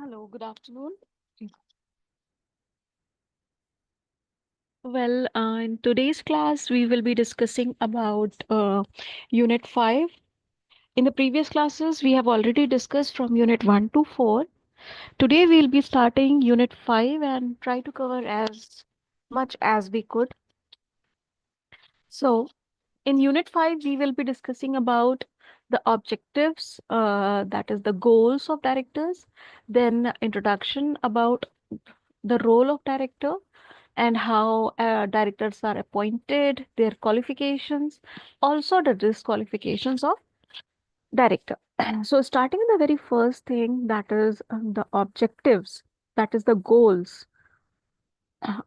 Hello, good afternoon. In today's class, we will be discussing about Unit 5. In the previous classes, we have already discussed from Unit 1 to 4. Today, we'll be starting Unit 5 and try to cover as much as we could. So, in Unit 5, we will be discussing about the objectives, that is the goals of directors, then introduction about the role of director, and how directors are appointed, their qualifications, also the disqualifications of director. So, starting with the very first thing, that is the objectives, that is the goals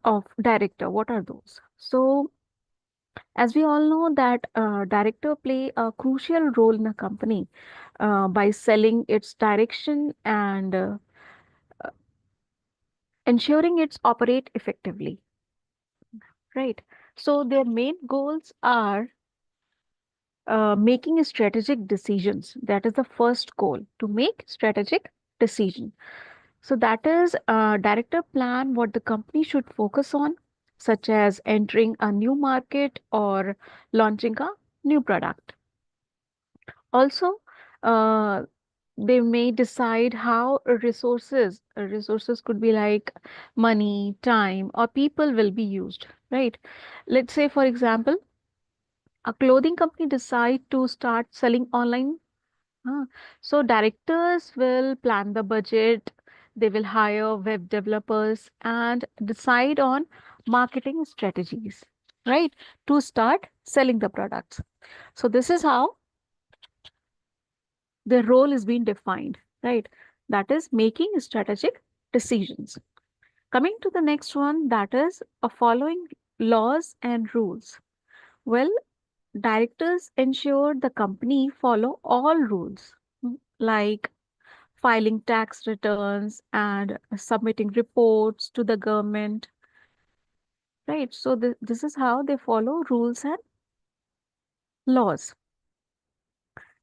of director. What are those? So, as we all know that director play a crucial role in a company by selling its direction and ensuring it's operate effectively, right? So their main goals are making strategic decisions. That is the first goal, to make strategic decision. So that is director plan what the company should focus on, such as entering a new market or launching a new product. Also, uh, they may decide how resources could be like money, time, or people will be used, right? Let's say, for example, a clothing company decide to start selling online. Huh. So directors will plan the budget, they will hire web developers and decide on marketing strategies, right? To start selling the products. So this is how their role is being defined, right? That is making strategic decisions. Coming to the next one, that is following laws and rules. Well, directors ensure the company follow all rules, like filing tax returns and submitting reports to the government, right? So this is how they follow rules and laws.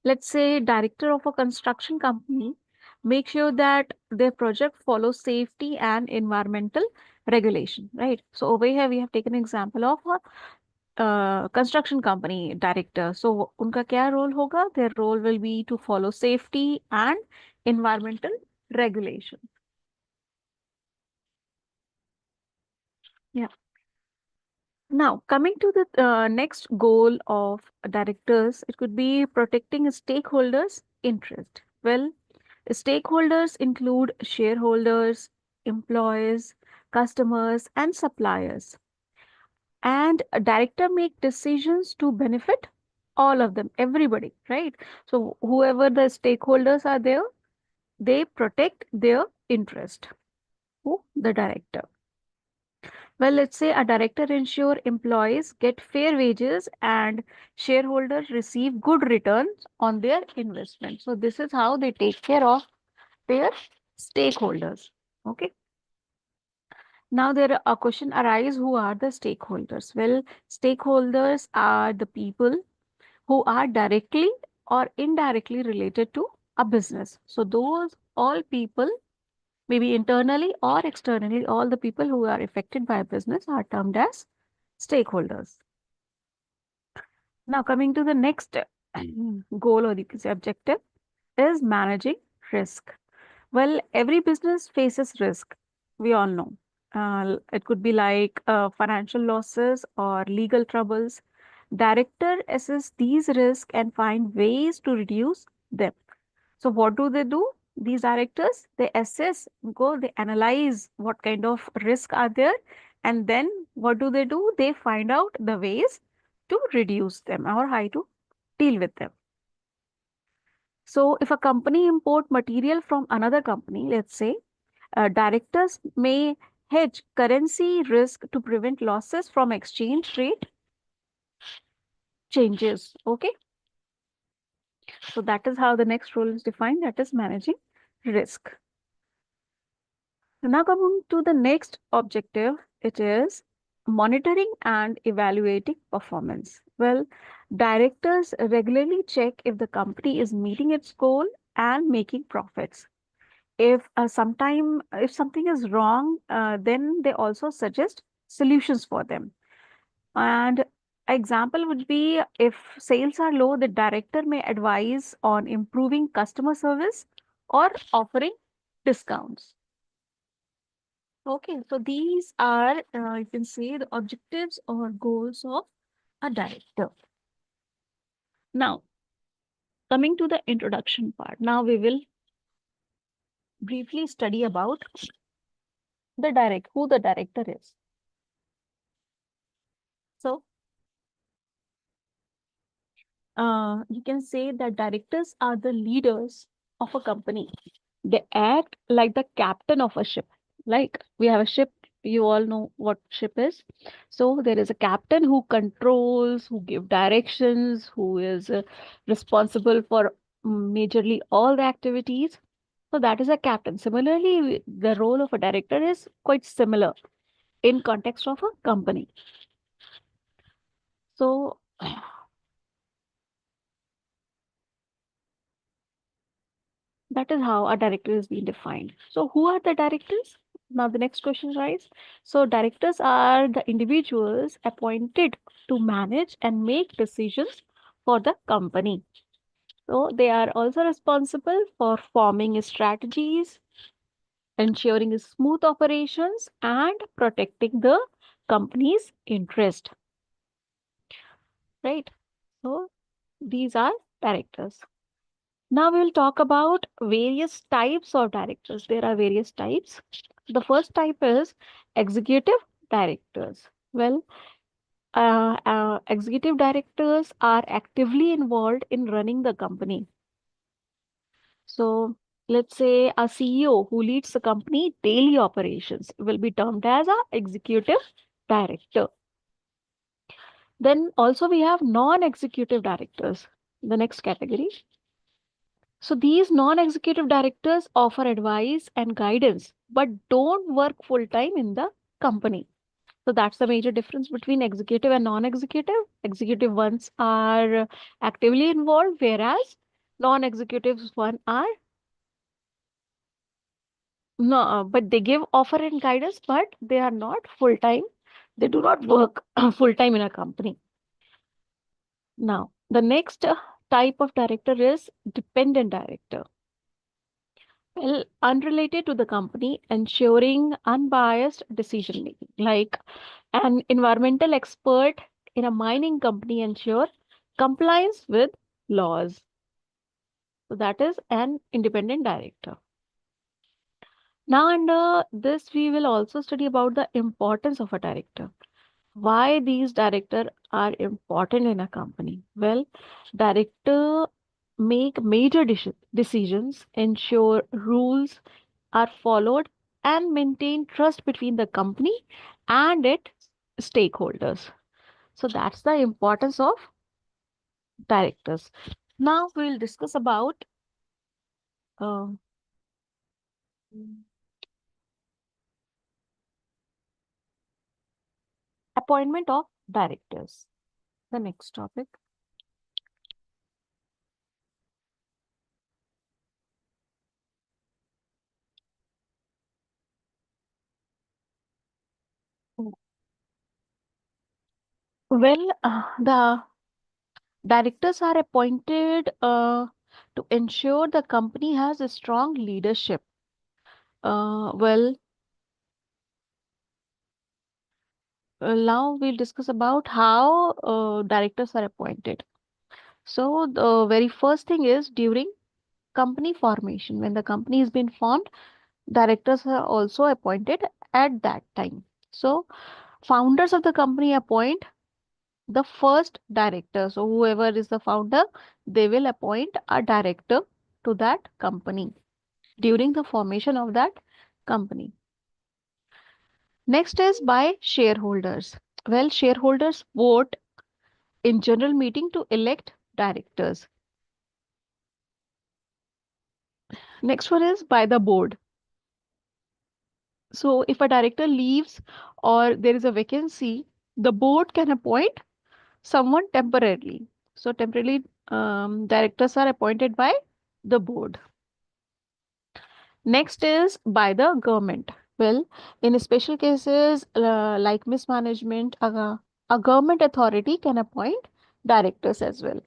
Let's say director of a construction company make sure that their project follows safety and environmental regulation, right? So over here we have taken an example of a construction company director. So उनका क्या role होगा? Their role will be to follow safety and environmental regulation. Yeah. Now, coming to the next goal of directors, it could be protecting stakeholders' interest. Well, stakeholders include shareholders, employees, customers, and suppliers. And a director make decisions to benefit all of them, everybody, right? So whoever the stakeholders are there, they protect their interest. Who? The director. Well, let's say a director ensure employees get fair wages and shareholders receive good returns on their investment. So this is how they take care of their stakeholders. Okay. Now there a question arise, who are the stakeholders? Well, stakeholders are the people who are directly or indirectly related to a business. So those all people, maybe internally or externally, all the people who are affected by a business are termed as stakeholders. Now, coming to the next goal or you can say objective is managing risk. Well, every business faces risk. We all know. It could be like financial losses or legal troubles. Director assess these risks and find ways to reduce them. So, what do? These directors, they assess, they analyze what kind of risk are there, and then what do? They find out the ways to reduce them or how to deal with them. So, if a company import material from another company, let's say, directors may hedge currency risk to prevent losses from exchange rate changes. Okay, so that is how the next role is defined, that is managing risk. Now coming to the next objective, it is monitoring and evaluating performance. Well, directors regularly check if the company is meeting its goal and making profits. if something is wrong, then they also suggest solutions for them. And example would be, if sales are low, the director may advise on improving customer service or offering discounts. Okay, so these are, you can say, the objectives or goals of a director. Now, coming to the introduction part, now we will briefly study about who the director is. So, you can say that directors are the leaders of a company. They act like the captain of a ship. Like we have a ship, you all know what ship is. So there is a captain who controls, who give directions, who is responsible for majorly all the activities. So that is a captain. Similarly, the role of a director is quite similar in context of a company. So that is how a director is being defined. So, who are the directors? Now, the next question arises. So, directors are the individuals appointed to manage and make decisions for the company. So, they are also responsible for forming strategies, ensuring smooth operations, and protecting the company's interest. Right? So, these are directors. Now we will talk about various types of directors. There are various types. The first type is executive directors. Well, executive directors are actively involved in running the company. So, let's say a CEO who leads the company daily operations will be termed as a executive director. Then also we have non-executive directors, the next category. So these non-executive directors offer advice and guidance, but don't work full time in the company. So that's the major difference between executive and non-executive. Executive ones are actively involved, whereas non-executives one are no, but they give offer and guidance, but they are not full time. They do not work full time in a company. Now, the next type of director is dependent director. Well, unrelated to the company, ensuring unbiased decision making. Like an environmental expert in a mining company ensure compliance with laws. So that is an independent director. Now, under this, we will also study about the importance of a director. Why these directors are important in a company? Well, director make major decisions, ensure rules are followed, and maintain trust between the company and its stakeholders. So that's the importance of directors. Now we'll discuss about uh, appointment of directors. The next topic. Well, the directors are appointed to ensure the company has a strong leadership. Well, now we'll discuss about how directors are appointed. So the very first thing is during company formation. When the company has been formed, directors are also appointed at that time. So founders of the company appoint the first director. So whoever is the founder, they will appoint a director to that company during the formation of that company. Next is by shareholders. Well, shareholders vote in general meeting to elect directors. Next one is by the board. So if a director leaves or there is a vacancy, the board can appoint someone temporarily. So temporarily, directors are appointed by the board. Next is by the government. Well, in special cases like mismanagement, a government authority can appoint directors as well.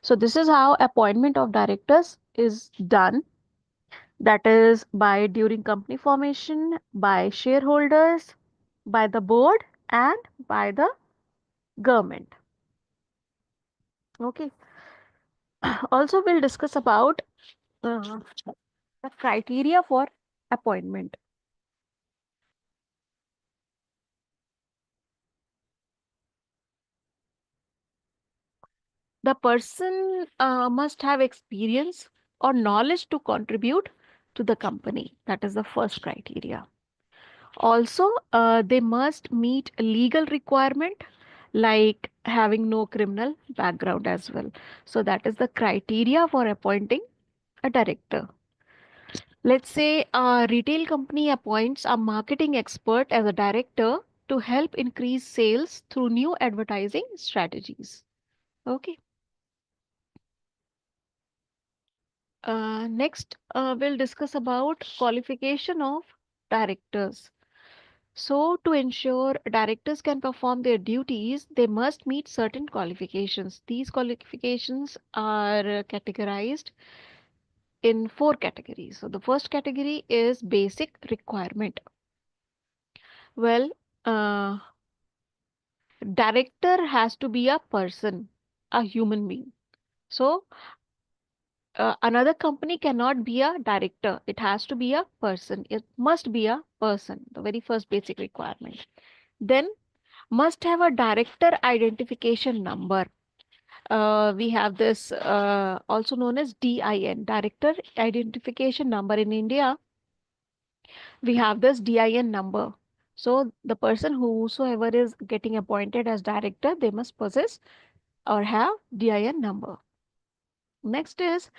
So this is how appointment of directors is done. That is by during company formation, by shareholders, by the board, and by the government. Okay. Also, we'll discuss about uh, the criteria for appointment. The person must have experience or knowledge to contribute to the company. That is the first criteria. Also, they must meet legal requirement like having no criminal background as well. So that is the criteria for appointing a director. Let's say a retail company appoints a marketing expert as a director to help increase sales through new advertising strategies. Okay. Next, we'll discuss about qualification of directors. So, to ensure directors can perform their duties, they must meet certain qualifications. These qualifications are categorized in four categories. So, the first category is basic requirement. Well, uh, director has to be a person, a human being. So, another company cannot be a director. It has to be a person. It must be a person, the very first basic requirement. Then must have a director identification number. We have this also known as DIN, director identification number. In India, we have this DIN number. So the person whosoever is getting appointed as director, they must possess or have DIN number. Next is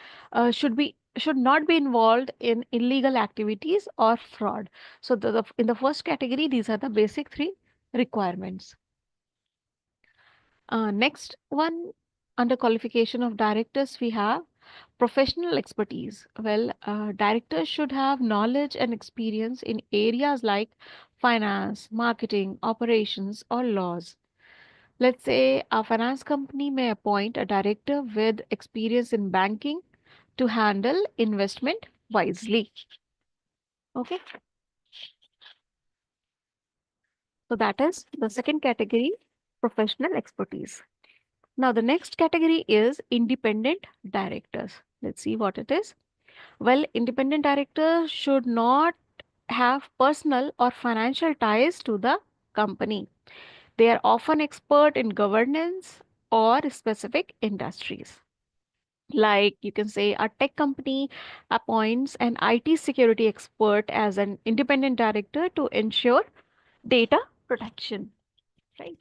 should not be involved in illegal activities or fraud. So in the first category, these are the basic three requirements. Next one, under qualification of directors, we have professional expertise. Well, directors should have knowledge and experience in areas like finance, marketing, operations, or laws. Let's say a finance company may appoint a director with experience in banking to handle investment wisely. Okay, so that is the second category, professional expertise. Now, the next category is independent directors. Let's see what it is. Well, independent directors should not have personal or financial ties to the company. They are often expert in governance or specific industries. Like you can say, a tech company appoints an IT security expert as an independent director to ensure data protection, right?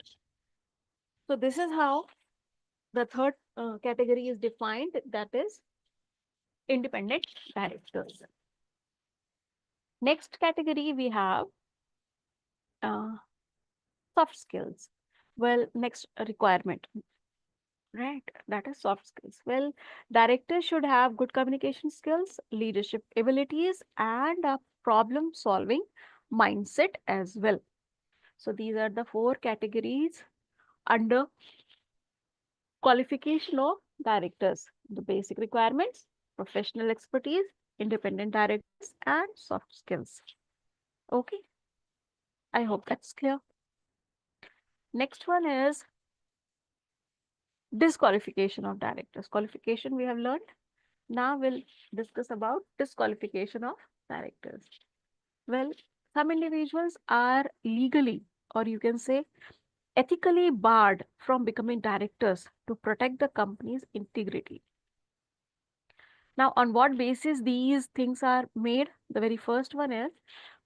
So, this is how the third category is defined, that is independent directors. Next category we have uh, soft skills. Well, next requirement, right? That is soft skills. Well, directors should have good communication skills, leadership abilities, and a problem solving mindset as well. So these are the four categories under qualification of directors: the basic requirements, professional expertise, independent directors, and soft skills. Okay, I hope that's clear. Next one is disqualification of directors. Qualification we have learned. Now we'll discuss about disqualification of directors. Well, some individuals are legally, or you can say ethically, barred from becoming directors to protect the company's integrity. Now, on what basis these things are made? The very first one is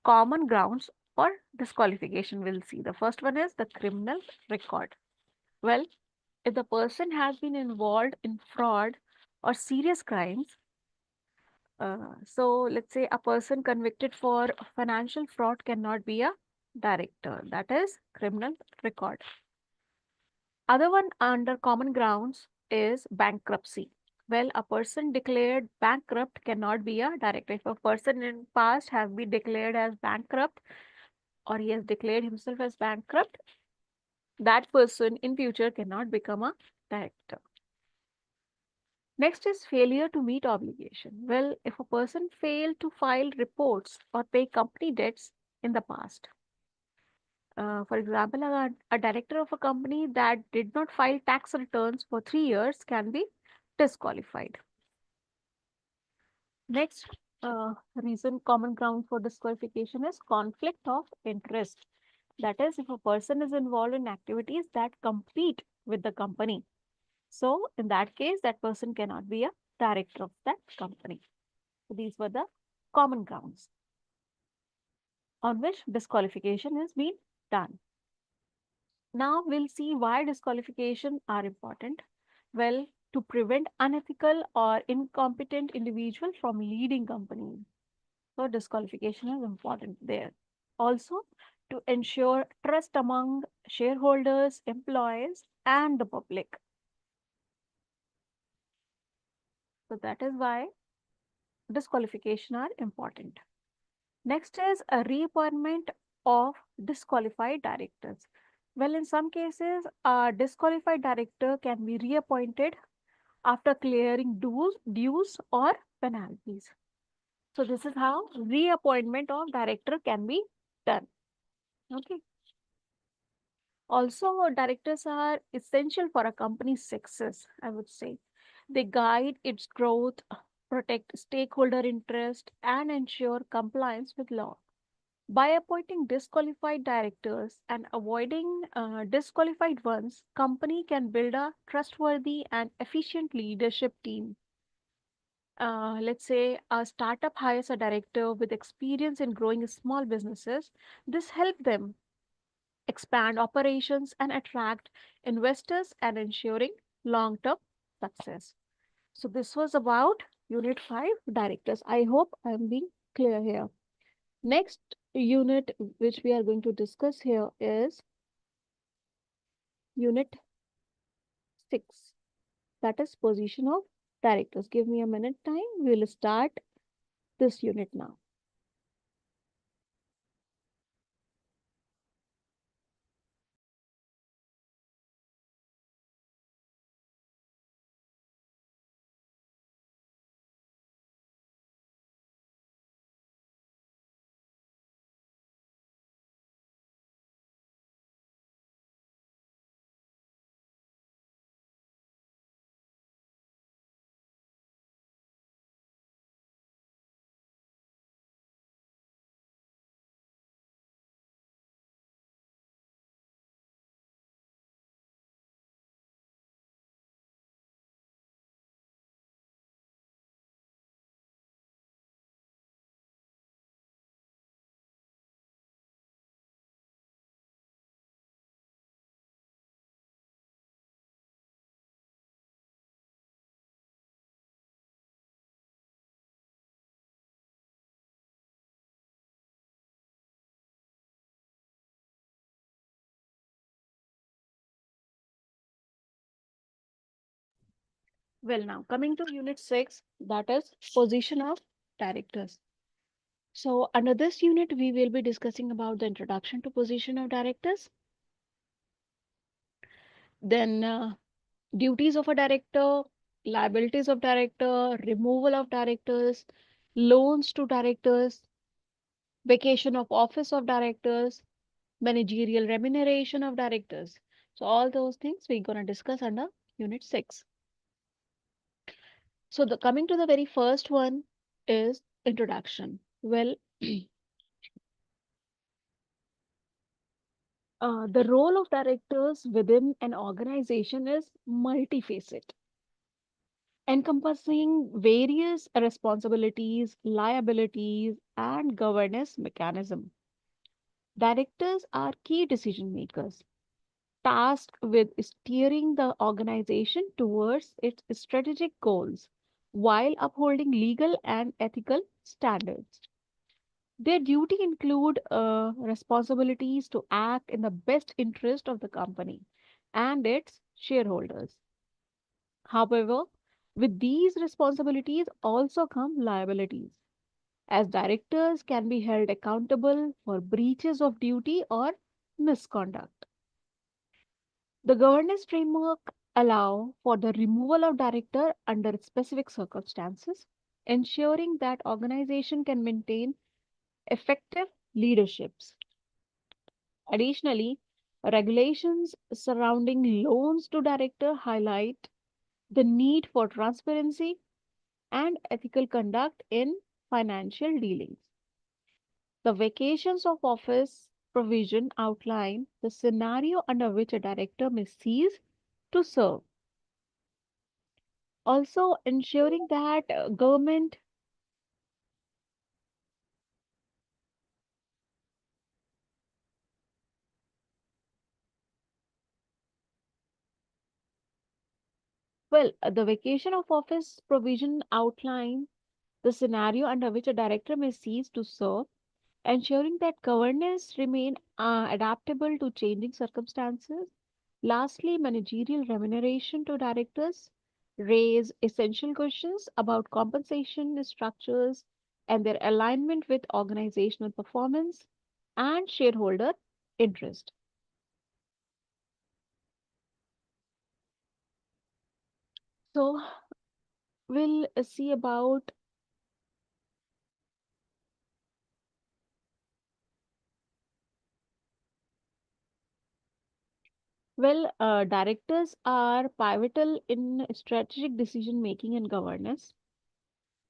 common grounds for disqualification. We'll see. The first one is the criminal record. Well, if the person has been involved in fraud or serious crimes, so let's say a person convicted for financial fraud cannot be a director. That is criminal record. Other one under common grounds is bankruptcy. Well, a person declared bankrupt cannot be a director. If a person in past has been declared as bankrupt or he has declared himself as bankrupt, that person in future cannot become a director. Next is failure to meet obligation. Well, if a person failed to file reports or pay company debts in the past, for example, a director of a company that did not file tax returns for 3 years can be disqualified. Next reason, common ground for disqualification is conflict of interest. That is, if a person is involved in activities that compete with the company. So, in that case, that person cannot be a director of that company. So, these were the common grounds on which disqualification is being done. Now, we'll see why disqualification are important. Well, to prevent unethical or incompetent individual from leading companies. So disqualification is important there. Also, to ensure trust among shareholders, employees, and the public. So that is why disqualification are important. Next is a reappointment of disqualified directors. Well, in some cases, a disqualified director can be reappointed after clearing dues or penalties. So this is how reappointment of director can be done. Okay. Also, directors are essential for a company's success, I would say. They guide its growth, protect stakeholder interest, and ensure compliance with law. By appointing disqualified directors and avoiding disqualified ones, company can build a trustworthy and efficient leadership team. Let's say a startup hires a director with experience in growing small businesses. This helps them expand operations and attract investors and ensuring long-term success. So this was about Unit 5 directors. I hope I'm being clear here. Next unit which we are going to discuss here is Unit 6. That is position of directors. Give me a minute time. We will start this unit now. Well, now coming to Unit 6, that is position of directors. So under this unit, we will be discussing about the introduction to position of directors, then duties of a director, liabilities of director, removal of directors, loans to directors, vacation of office of directors, managerial remuneration of directors. So all those things we're going to discuss under Unit 6. So the coming to the very first one is introduction. Well, the role of directors within an organization is multifaceted, encompassing various responsibilities, liabilities, and governance mechanism. Directors are key decision makers, tasked with steering the organization towards its strategic goals while upholding legal and ethical standards. Their duty include responsibilities to act in the best interest of the company and its shareholders. However, With these responsibilities also come liabilities, as directors can be held accountable for breaches of duty or misconduct. The governance framework allow for the removal of director under specific circumstances, ensuring that organization can maintain effective leaderships. Additionally, regulations surrounding loans to director highlight the need for transparency and ethical conduct in financial dealings. The vacations of office provision outline the scenario under which a director may cease to serve, also ensuring that government the vacation of office provision outline the scenario under which a director may cease to serve, ensuring that governance remain adaptable to changing circumstances. Lastly, managerial remuneration to directors raise essential questions about compensation structures and their alignment with organizational performance and shareholder interest. So, we'll see about, directors are pivotal in strategic decision making and governance.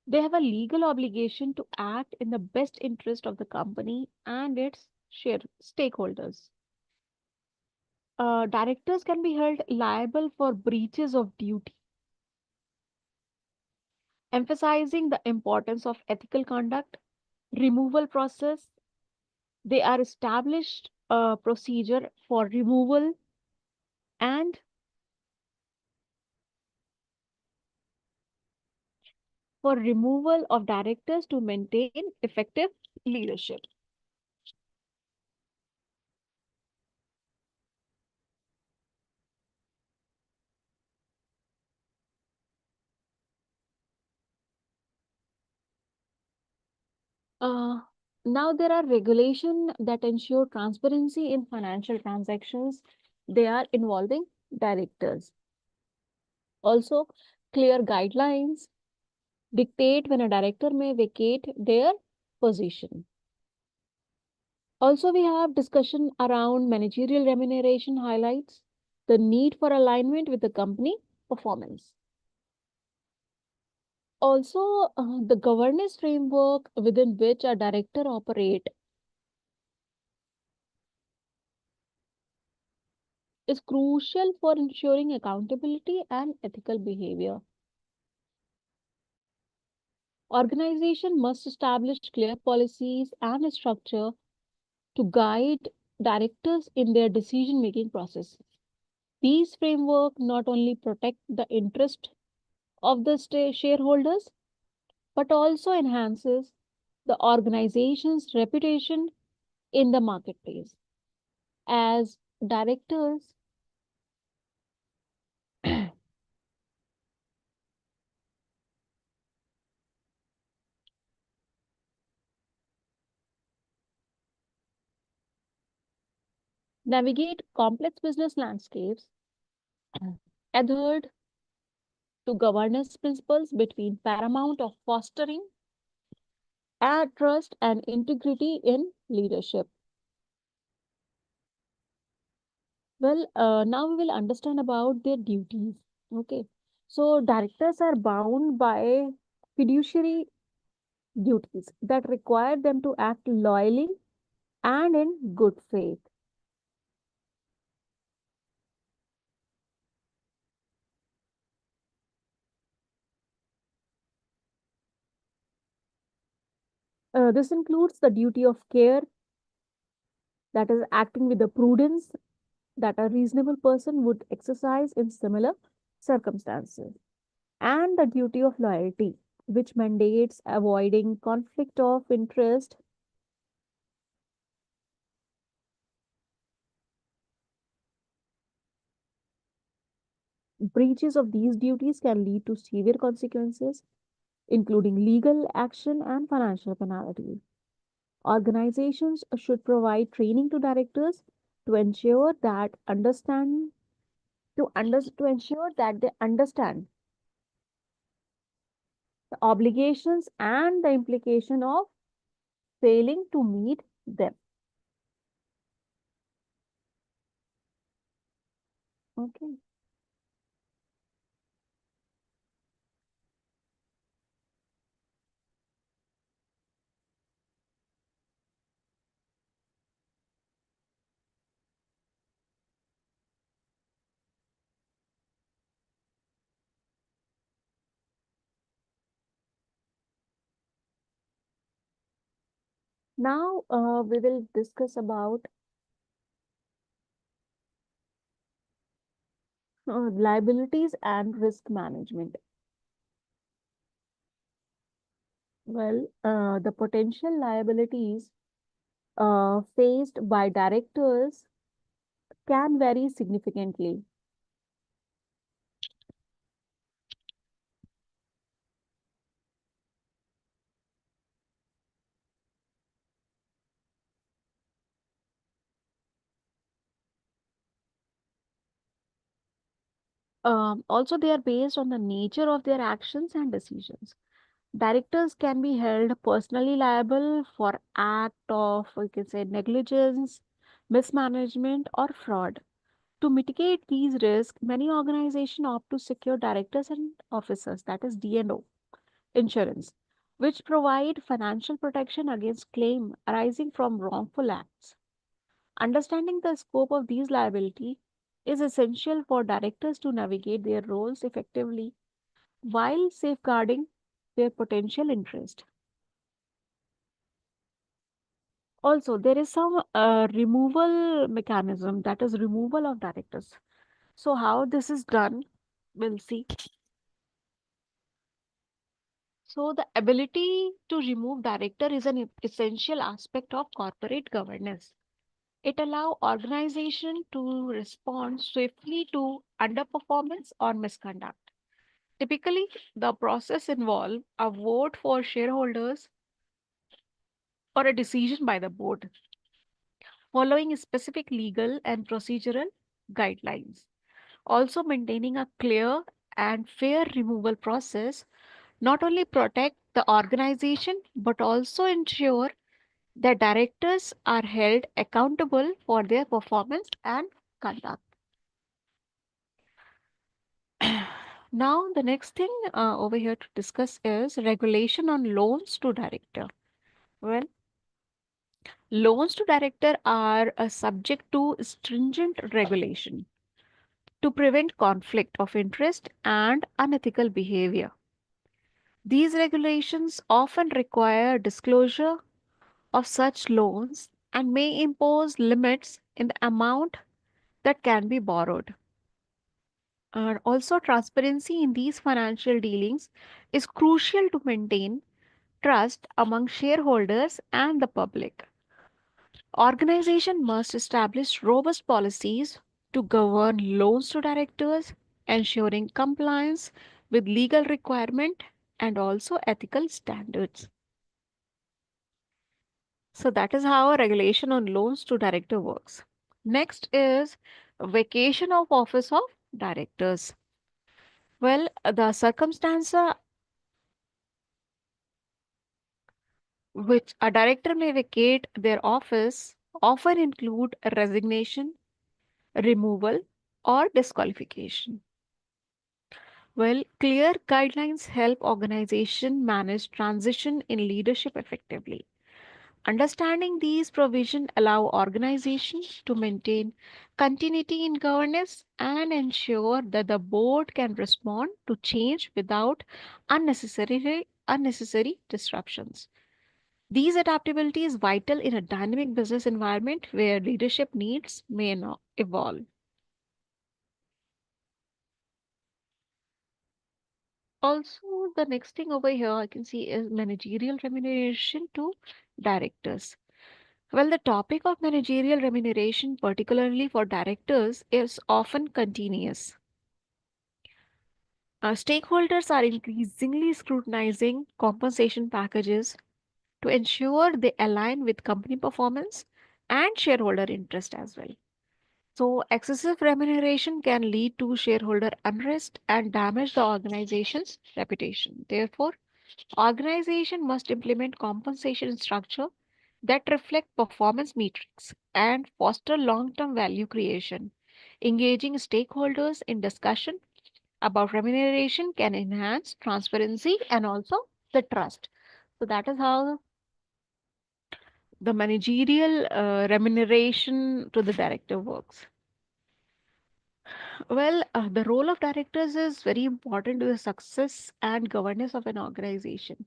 They have a legal obligation to act in the best interest of the company and its share stakeholders. Directors can be held liable for breaches of duty, emphasizing the importance of ethical conduct, removal process. They are established a procedure and for removal of directors to maintain effective leadership. Uh, Now there are regulations that ensure transparency in financial transactions. They are involving directors. Also, clear guidelines dictate when a director may vacate their position. Also, we have discussion around managerial remuneration highlights the need for alignment with the company performance. Also, the governance framework within which a director operate is crucial for ensuring accountability and ethical behavior. Organization must establish clear policies and a structure to guide directors in their decision making processes. These framework not only protect the interest of the shareholders but also enhances the organization's reputation in the marketplace. As directors navigate complex business landscapes, adhered to governance principles between paramount of fostering trust and integrity in leadership. Now we will understand about their duties. Okay, so directors are bound by fiduciary duties that require them to act loyally and in good faith. This includes the duty of care, that is, acting with the prudence that a reasonable person would exercise in similar circumstances, and the duty of loyalty, which mandates avoiding conflict of interest. Breaches of these duties can lead to severe consequences, including legal action and financial penalties. Organizations should provide training to directors to ensure that to ensure that they understand the obligations and the implication of failing to meet them. Okay. Now we will discuss about liabilities and risk management. Well, the potential liabilities faced by directors can vary significantly. Also, they are based on the nature of their actions and decisions. Directors can be held personally liable for act of, we can say, negligence, mismanagement, or fraud. To mitigate these risks, many organizations opt to secure directors and officers, that is D&O insurance, which provide financial protection against claim arising from wrongful acts. Understanding the scope of these liability is essential for directors to navigate their roles effectively while safeguarding their potential interest. Also, there is some removal mechanism, that is removal of directors. So, how this is done, we'll see. So, the ability to remove director is an essential aspect of corporate governance. It allows organization to respond swiftly to underperformance or misconduct. Typically, the process involves a vote for shareholders or a decision by the board, following specific legal and procedural guidelines. Also, maintaining a clear and fair removal process not only protect the organization but also ensure that directors are held accountable for their performance and conduct. Now, the next thing over here to discuss is regulation on loans to director. Well, loans to director are subject to stringent regulation to prevent conflict of interest and unethical behavior. These regulations often require disclosure of such loans and may impose limits in the amount that can be borrowed. Also, transparency in these financial dealings is crucial to maintain trust among shareholders and the public. Organization must establish robust policies to govern loans to directors, ensuring compliance with legal requirement and also ethical standards. So that is how a regulation on loans to director works. Next is vacation of office of directors. Well, the circumstance which a director may vacate their office often include resignation, removal, or disqualification. Well, clear guidelines help organization manage transition in leadership effectively. Understanding these provisions allow organizations to maintain continuity in governance and ensure that the board can respond to change without unnecessary disruptions. These adaptability is vital in a dynamic business environment where leadership needs may not evolve. Also, the next thing over here I can see is managerial remuneration to directors. Well, the topic of managerial remuneration, particularly for directors, is often continuous. Stakeholders are increasingly scrutinizing compensation packages to ensure they align with company performance and shareholder interest as well. So, excessive remuneration can lead to shareholder unrest and damage the organization's reputation. Therefore, organization must implement compensation structure that reflect performance metrics and foster long-term value creation. Engaging stakeholders in discussion about remuneration can enhance transparency and also the trust. So that is how the managerial remuneration to the director works. Well, the role of directors is very important to the success and governance of an organization.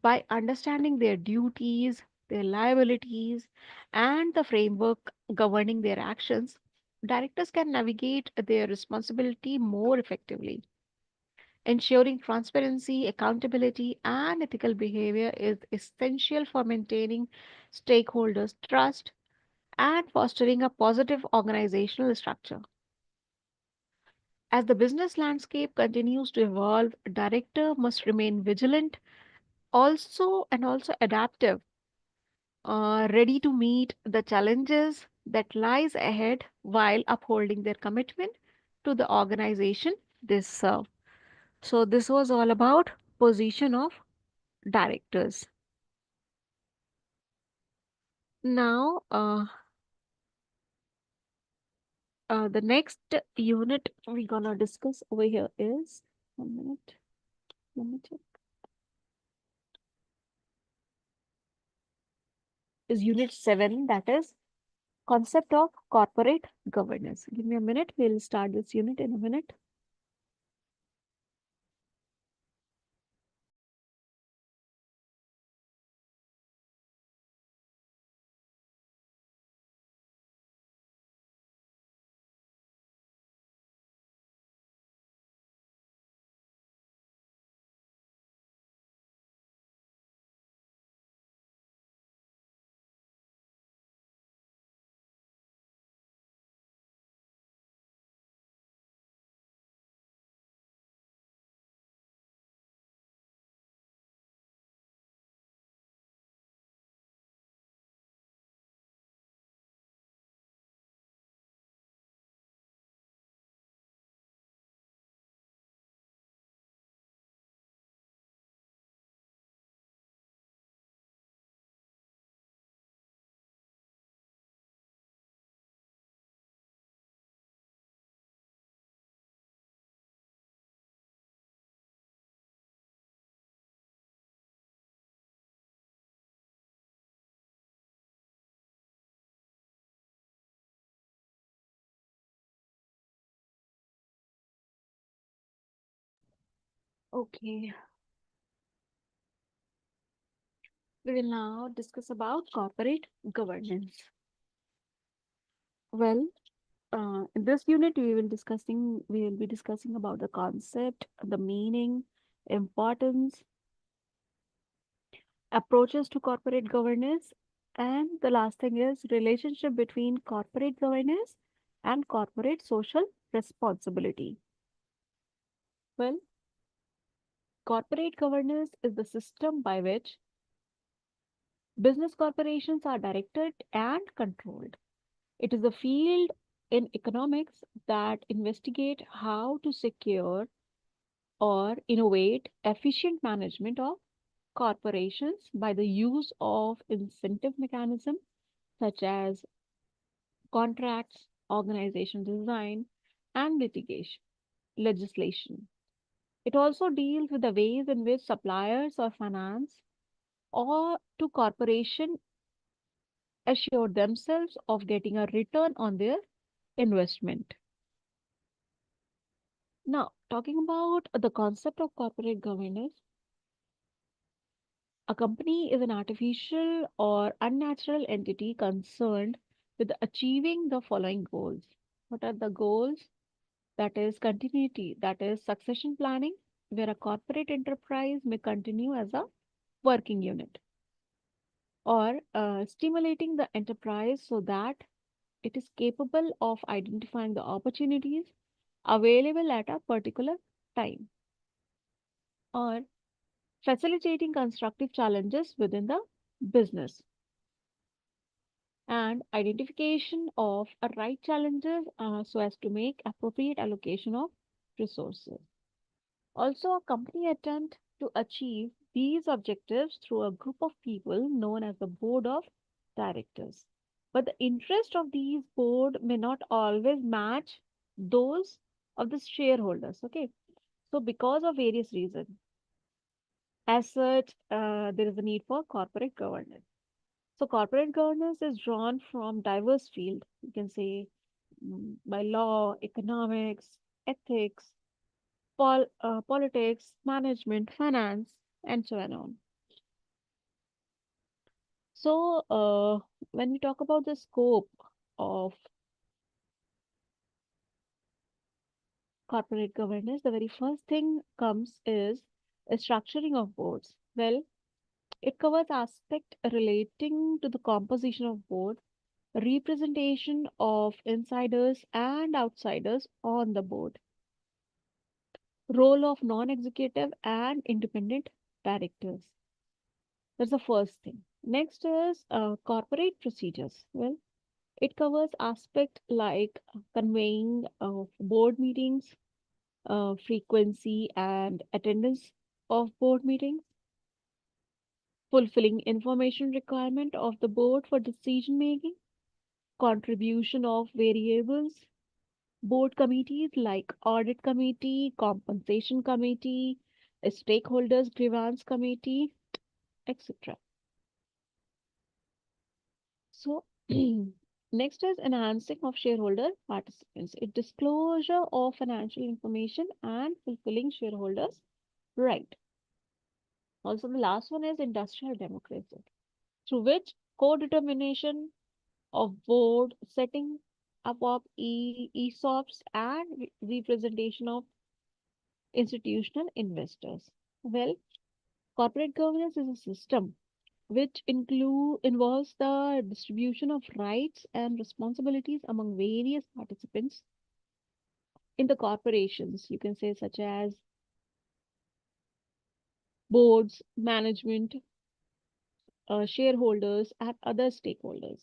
By understanding their duties, their liabilities, and the framework governing their actions, directors can navigate their responsibility more effectively. Ensuring transparency, accountability, and ethical behavior is essential for maintaining stakeholders' trust and fostering a positive organizational structure. As the business landscape continues to evolve, a director must remain vigilant, also adaptive, ready to meet the challenges that lies ahead while upholding their commitment to the organization they serve. So this was all about position of directors. Now, the next unit we're gonna discuss over here is 1 minute. Let me check. Is unit 7, that is concept of corporate governance. Give me a minute. We'll start this unit in a minute. Okay, we will now discuss about corporate governance. Well, in this unit, we will be discussing about the concept, the meaning, importance, approaches to corporate governance, and the last thing is relationship between corporate governance and corporate social responsibility. Well, corporate governance is the system by which business corporations are directed and controlled. It is a field in economics that investigate how to secure or innovate efficient management of corporations by the use of incentive mechanisms such as contracts, organization design, and litigation legislation. It also deals with the ways in which suppliers or finance or to corporation assure themselves of getting a return on their investment. Now, talking about the concept of corporate governance, a company is an artificial or unnatural entity concerned with achieving the following goals. What are the goals? That is continuity, that is succession planning, where a corporate enterprise may continue as a working unit, or stimulating the enterprise so that it is capable of identifying the opportunities available at a particular time. or facilitating constructive challenges within the business, and identification of a right challenges so as to make appropriate allocation of resources. Also, a company attempt to achieve these objectives through a group of people known as the board of directors. But the interest of these board may not always match those of the shareholders. Okay, so because of various reasons, as such, there is a need for corporate governance. So corporate governance is drawn from diverse field. You can say by law, economics, ethics, politics, management, finance, and so on. So when we talk about the scope of corporate governance, the very first thing comes is a structuring of boards. Well, it covers aspect relating to the composition of board, representation of insiders and outsiders on the board, role of non-executive and independent directors. That's the first thing. Next is corporate procedures. Well, it covers aspects like conveying of board meetings, frequency and attendance of board meetings, fulfilling information requirement of the board for decision making, contribution of variables, board committees like audit committee, compensation committee, a stakeholders grievance committee, etc. So next is enhancing of shareholder participants. It disclosure of financial information and fulfilling shareholders' right. Also, the last one is industrial democracy, through which co-determination of board setting up of ESOPs and representation of institutional investors. Well, corporate governance is a system which involves the distribution of rights and responsibilities among various participants in the corporations, you can say, such as boards, management, shareholders, and other stakeholders.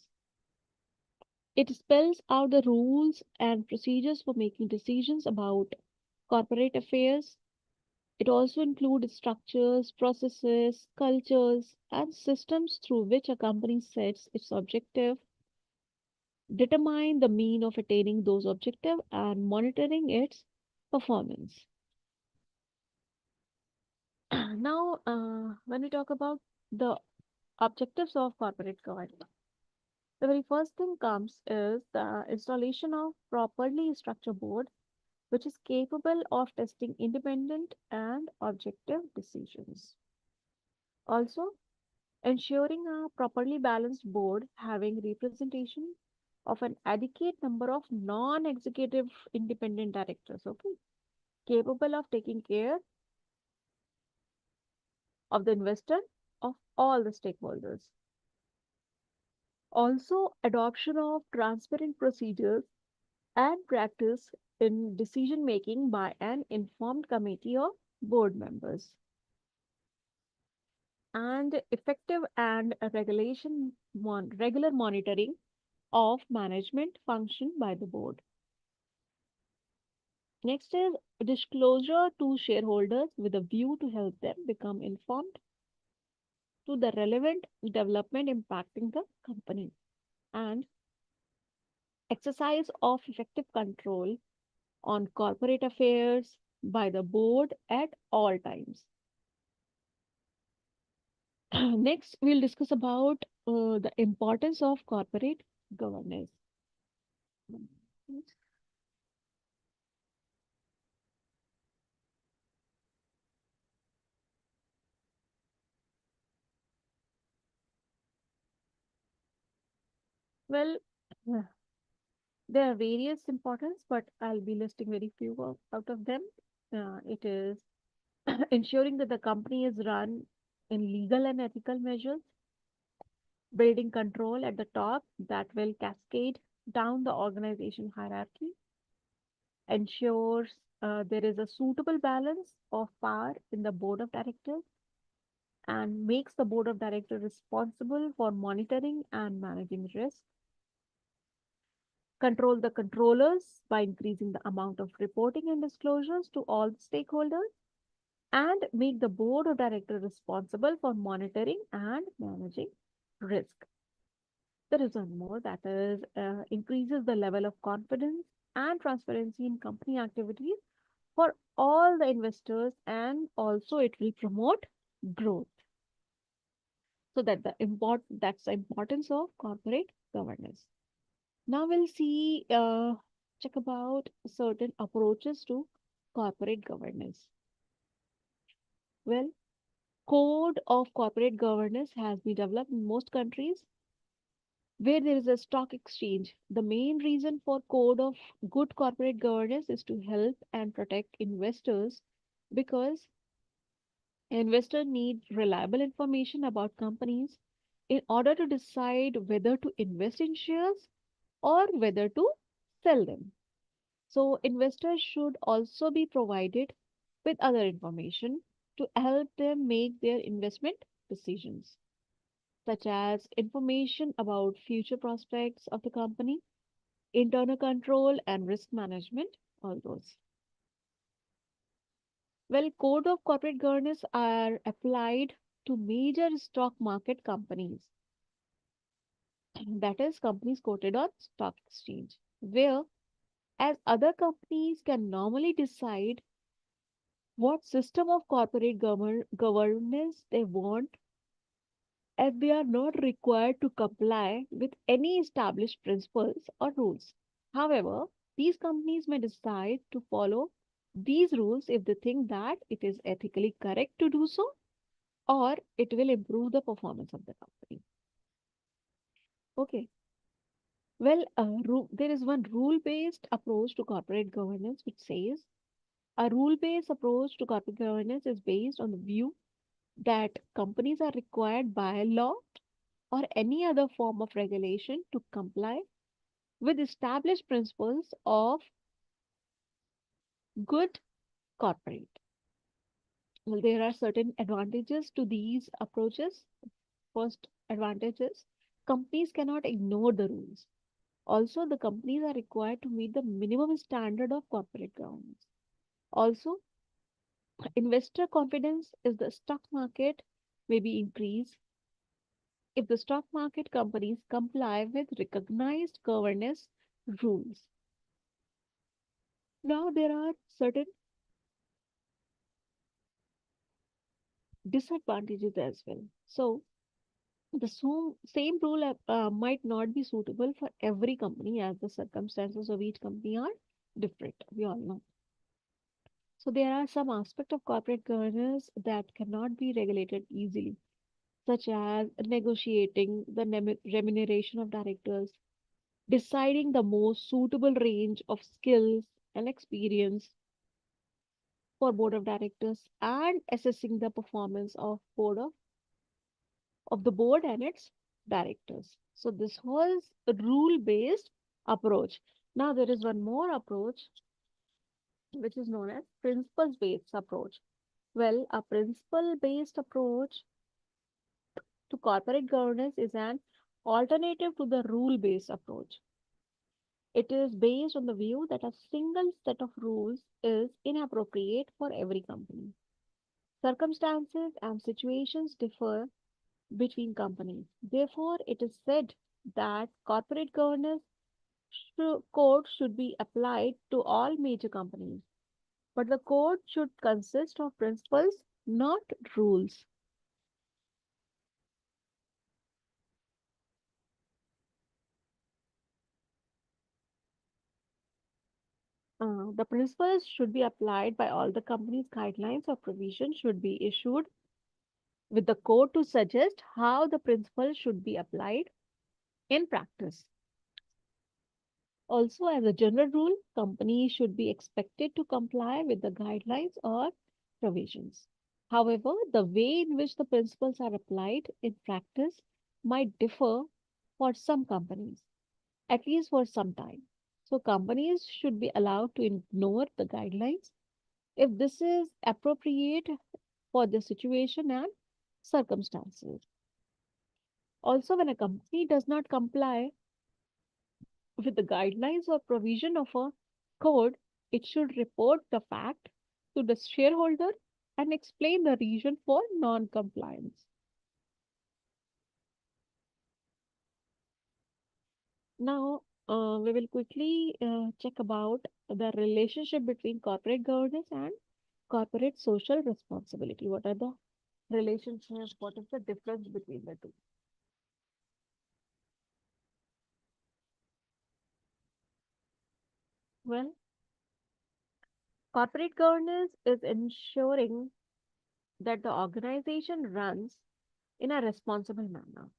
It spells out the rules and procedures for making decisions about corporate affairs. It also includes structures, processes, cultures, and systems through which a company sets its objective, determine the mean of attaining those objectives, and monitoring its performance. Now, when we talk about the objectives of corporate governance, the very first thing comes is the installation of properly structured board, which is capable of testing independent and objective decisions. Also, ensuring a properly balanced board having representation of an adequate number of non-executive independent directors, okay, capable of taking care of the investor of all the stakeholders. Also, adoption of transparent procedures and practice in decision making by an informed committee of board members, and effective and regular monitoring of management function by the board. Next is disclosure to shareholders with a view to help them become informed to the relevant development impacting the company, and exercise of effective control on corporate affairs by the board at all times. Next, we'll discuss about the importance of corporate governance. Well, uh, there are various importance, but I'll be listing very few out of them. It is ensuring that the company is run in legal and ethical measures, building control at the top that will cascade down the organization hierarchy, ensures there is a suitable balance of power in the board of directors and makes the board of directors responsible for monitoring and managing risk, control the controllers by increasing the amount of reporting and disclosures to all stakeholders, and make the board of directors responsible for monitoring and managing risk. There is one more, that is increases the level of confidence and transparency in company activities for all the investors, and also it will promote growth. So that's the importance of corporate governance. Now we'll see check about certain approaches to corporate governance. Well, code of corporate governance has been developed in most countries where there is a stock exchange. The main reason for code of good corporate governance is to help and protect investors, because investors need reliable information about companies in order to decide whether to invest in shares or whether to sell them. So, investors should also be provided with other information to help them make their investment decisions, such as information about future prospects of the company, internal control, and risk management, all those. Well, code of corporate governance are applied to major stock market companies, that is, companies quoted on stock exchange, where as other companies can normally decide what system of corporate governance they want, and they are not required to comply with any established principles or rules. However, these companies may decide to follow these rules if they think that it is ethically correct to do so, or it will improve the performance of the company. Okay. Well, there is one rule based approach to corporate governance which says a rule based approach to corporate governance is based on the view that companies are required by law or any other form of regulation to comply with established principles of good corporate. Well, there are certain advantages to these approaches. First advantage is companies cannot ignore the rules. Also, the companies are required to meet the minimum standard of corporate governance. Also, investor confidence is the stock market may be increased if the stock market companies comply with recognized governance rules. Now, there are certain disadvantages as well. So, the same rule might not be suitable for every company, as the circumstances of each company are different. We all know. So, there are some aspects of corporate governance that cannot be regulated easily, such as negotiating the remuneration of directors, deciding the most suitable range of skills and experience for board of directors, and assessing the performance of the board and its directors. So this was a rule-based approach. Now there is one more approach which is known as principles-based approach. Well, a principle-based approach to corporate governance is an alternative to the rule-based approach. It is based on the view that a single set of rules is inappropriate for every company. Circumstances and situations differ between companies. Therefore, it is said that corporate governance code should be applied to all major companies. But the code should consist of principles, not rules. The principles should be applied by all the companies. Guidelines or provisions should be issued with the code to suggest how the principles should be applied in practice. Also, as a general rule, companies should be expected to comply with the guidelines or provisions. However, the way in which the principles are applied in practice might differ for some companies, at least for some time. So companies should be allowed to ignore the guidelines if this is appropriate for the situation and circumstances. Also, when a company does not comply with the guidelines or provision of a code, it should report the fact to the shareholder and explain the reason for non compliance. Now, we will quickly check about the relationship between corporate governance and corporate social responsibility. What are the relationships? What is the difference between the two? Well, corporate governance is ensuring that the organization runs in a responsible manner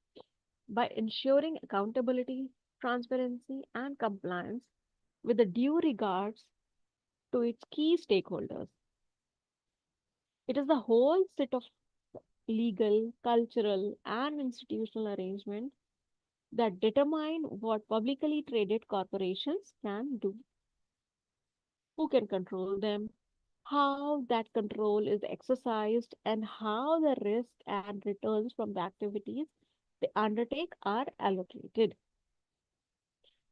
by ensuring accountability, transparency, and compliance with the due regards to its key stakeholders. It is the whole set of legal, cultural, and institutional arrangements that determine what publicly traded corporations can do, who can control them, how that control is exercised, and how the risk and returns from the activities they undertake are allocated.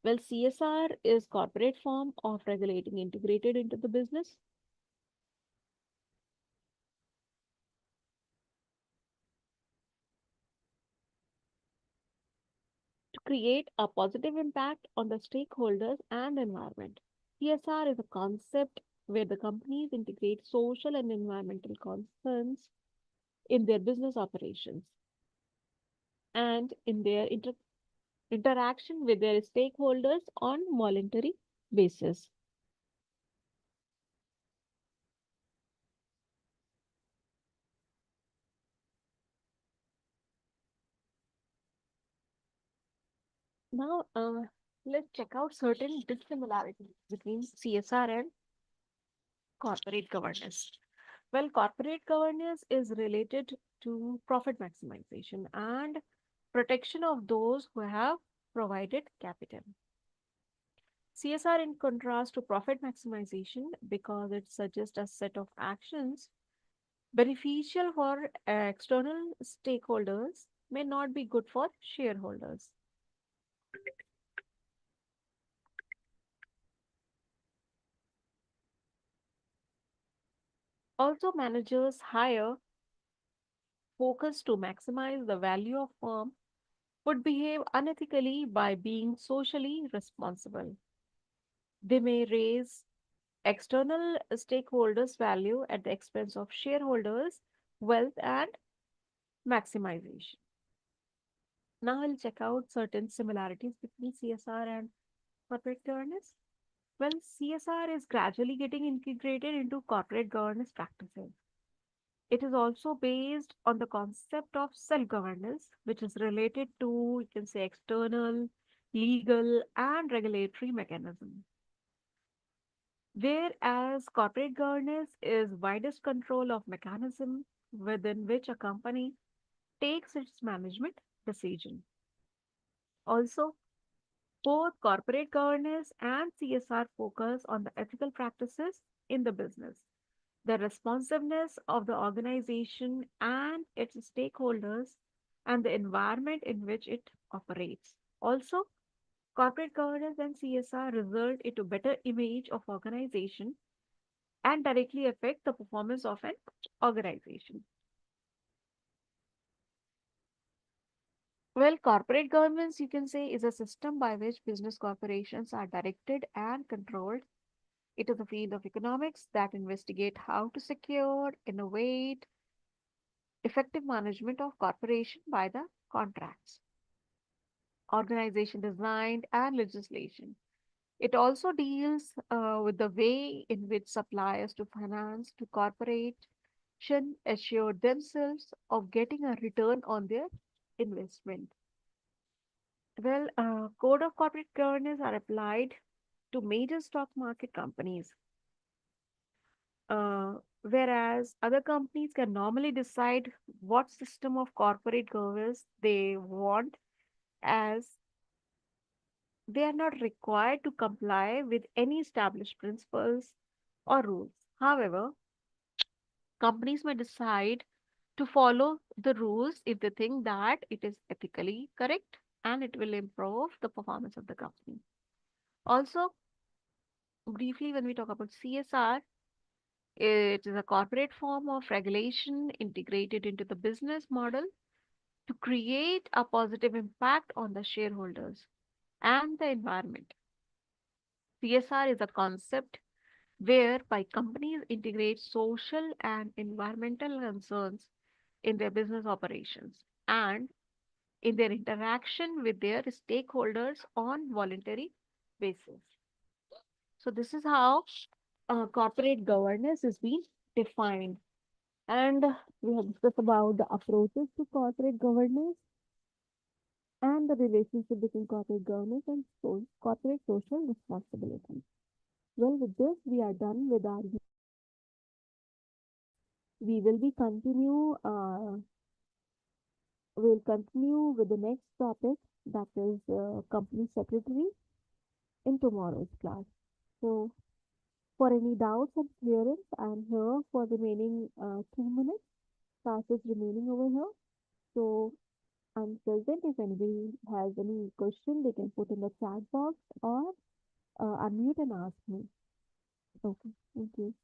Well, CSR is corporate form of regulating integrated into the business to create a positive impact on the stakeholders and environment. CSR is a concept where the companies integrate social and environmental concerns in their business operations and in their interaction with their stakeholders on voluntary basis. Now, let's check out certain dissimilarities between CSR and corporate governance. Well, corporate governance is related to profit maximization and protection of those who have provided capital. CSR, in contrast to profit maximization, because it suggests a set of actions beneficial for external stakeholders, may not be good for shareholders. Also, managers hire focus to maximize the value of firm would behave unethically by being socially responsible. They may raise external stakeholders' value at the expense of shareholders' wealth and maximization. Now I'll check out certain similarities between CSR and corporate governance. Well, CSR is gradually getting integrated into corporate governance practices. It is also based on the concept of self governance, which is related to, you can say, external, legal, and regulatory mechanism. Whereas corporate governance is widest control of mechanism within which a company takes its management decision. Also, both corporate governance and CSR focus on the ethical practices in the business, the responsiveness of the organization and its stakeholders, and the environment in which it operates. Also, corporate governance and CSR result into better image of organization and directly affect the performance of an organization. Well, corporate governance, you can say, is a system by which business corporations are directed and controlled. It is a field of economics that investigate how to secure, innovate, effective management of corporation by the contracts, organization design, and legislation. It also deals with the way in which suppliers to finance to corporation assure themselves of getting a return on their investment. Well, code of corporate governance are applied to major stock market companies, whereas other companies can normally decide what system of corporate governance they want as They are not required to comply with any established principles or rules. However, companies may decide to follow the rules if they think that it is ethically correct and it will improve the performance of the company. Also, briefly, when we talk about CSR, it is a corporate form of regulation integrated into the business model to create a positive impact on the shareholders and the environment. CSR is a concept whereby companies integrate social and environmental concerns in their business operations and in their interaction with their stakeholders on voluntary basis. So this is how corporate governance is being defined. And we have discussed about the approaches to corporate governance and the relationship between corporate governance and corporate social responsibility. Well, with this, we are done with our. We will be continue. We'll continue with the next topic, that is company secretary, in tomorrow's class. So, for any doubts and clearance, I'm here for remaining 2 minutes. Class is remaining over here. So, I'm present. If anybody has any question, they can put in the chat box or unmute and ask me. Okay, thank you.